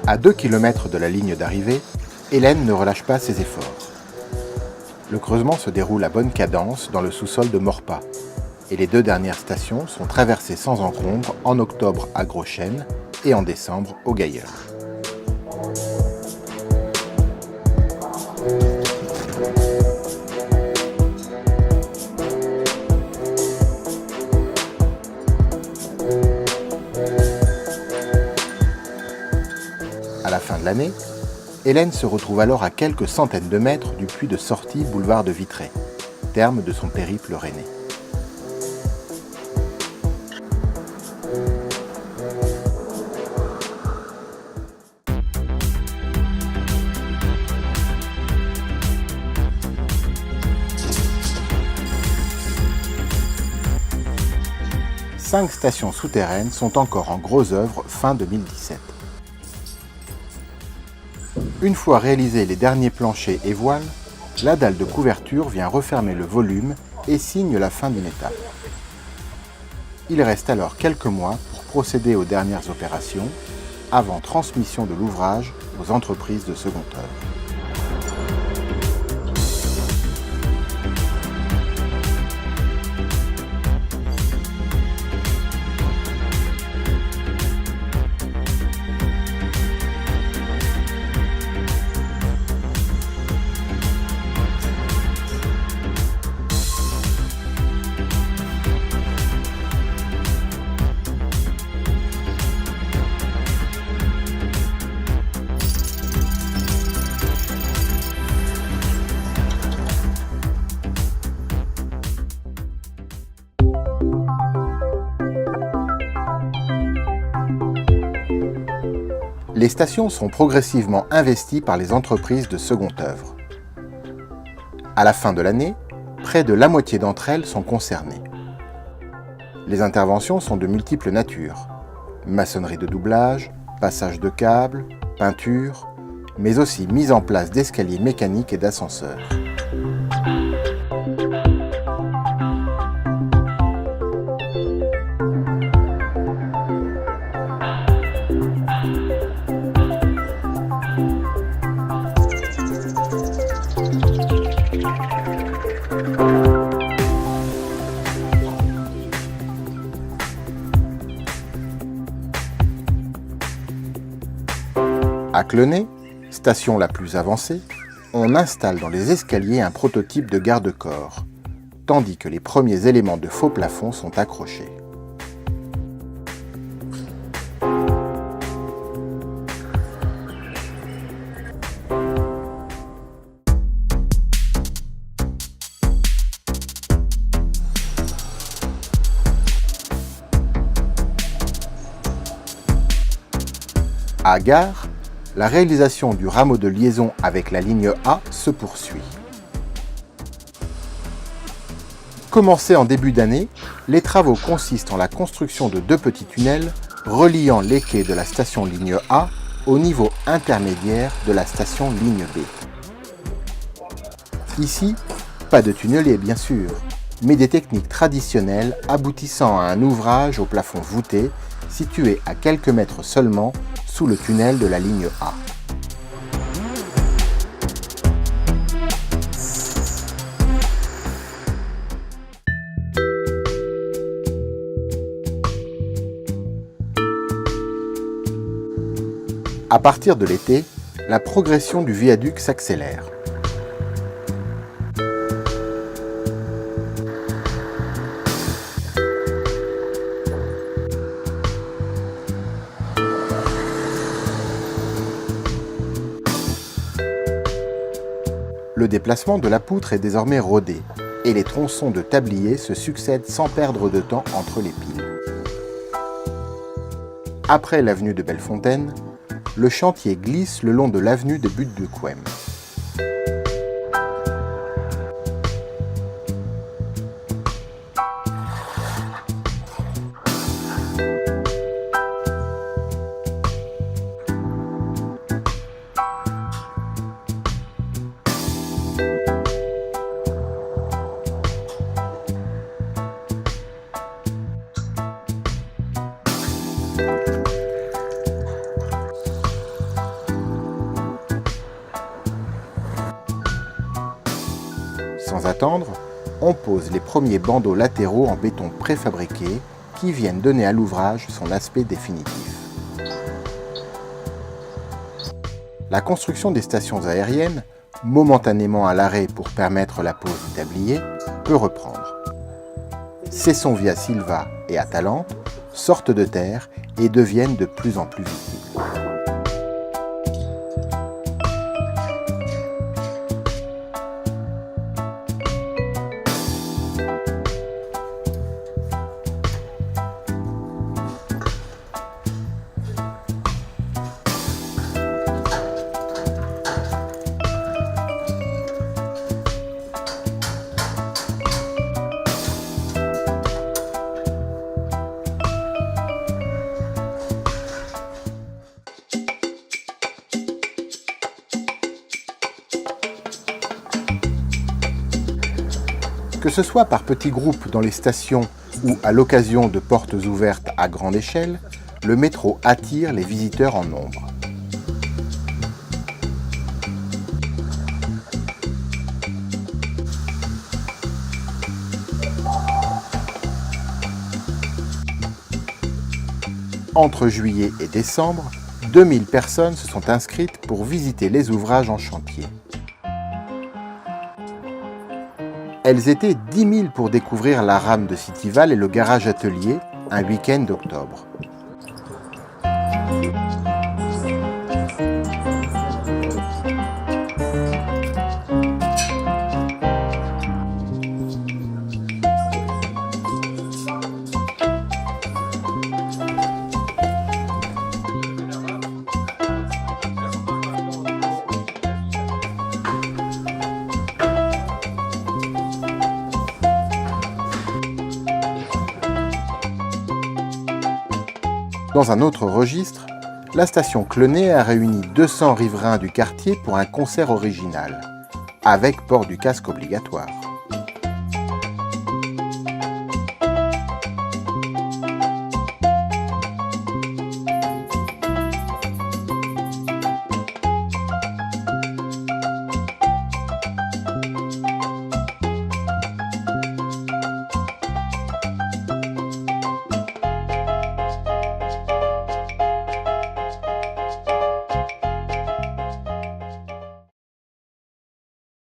À 2 km de la ligne d'arrivée, Hélène ne relâche pas ses efforts. Le creusement se déroule à bonne cadence dans le sous-sol de Maurepas, et les 2 dernières stations sont traversées sans encombre en octobre à Gros-Chêne et en décembre au Gailleur. À la fin de l'année, Hélène se retrouve alors à quelques centaines de mètres du puits de sortie boulevard de Vitré, terme de son périple rennais. Cinq stations souterraines sont encore en gros œuvre fin 2017. Une fois réalisés les derniers planchers et voiles, la dalle de couverture vient refermer le volume et signe la fin d'une étape. Il reste alors quelques mois pour procéder aux dernières opérations, avant transmission de l'ouvrage aux entreprises de second œuvre. Les stations sont progressivement investies par les entreprises de seconde œuvre. À la fin de l'année, près de la moitié d'entre elles sont concernées. Les interventions sont de multiples natures. Maçonnerie de doublage, passage de câbles, peinture, mais aussi mise en place d'escaliers mécaniques et d'ascenseurs. À Clenay, station la plus avancée, on installe dans les escaliers un prototype de garde-corps, tandis que les premiers éléments de faux plafond sont accrochés. À Gare, la réalisation du rameau de liaison avec la ligne A se poursuit. Commencés en début d'année, les travaux consistent en la construction de 2 petits tunnels reliant les quais de la station ligne A au niveau intermédiaire de la station ligne B. Ici, pas de tunnelier bien sûr, mais des techniques traditionnelles aboutissant à un ouvrage au plafond voûté situé à quelques mètres seulement sous le tunnel de la ligne A. À partir de l'été, la progression du viaduc s'accélère. Le déplacement de la poutre est désormais rodé et les tronçons de tablier se succèdent sans perdre de temps entre les piles. Après l'avenue de Bellefontaine, le chantier glisse le long de l'avenue de Butte-de-Couëme. Sans attendre, on pose les premiers bandeaux latéraux en béton préfabriqué qui viennent donner à l'ouvrage son aspect définitif. La construction des stations aériennes, momentanément à l'arrêt pour permettre la pose du tablier, peut reprendre. Cesson Via Silva et Atalante sortent de terre et deviennent de plus en plus visibles. Que ce soit par petits groupes dans les stations ou à l'occasion de portes ouvertes à grande échelle, le métro attire les visiteurs en nombre. Entre juillet et décembre, 2000 personnes se sont inscrites pour visiter les ouvrages en chantier. Elles étaient 10 000 pour découvrir la rame de Cityval et le garage atelier un week-end d'octobre. Dans un autre registre, la station Clenay a réuni 200 riverains du quartier pour un concert original, avec port du casque obligatoire.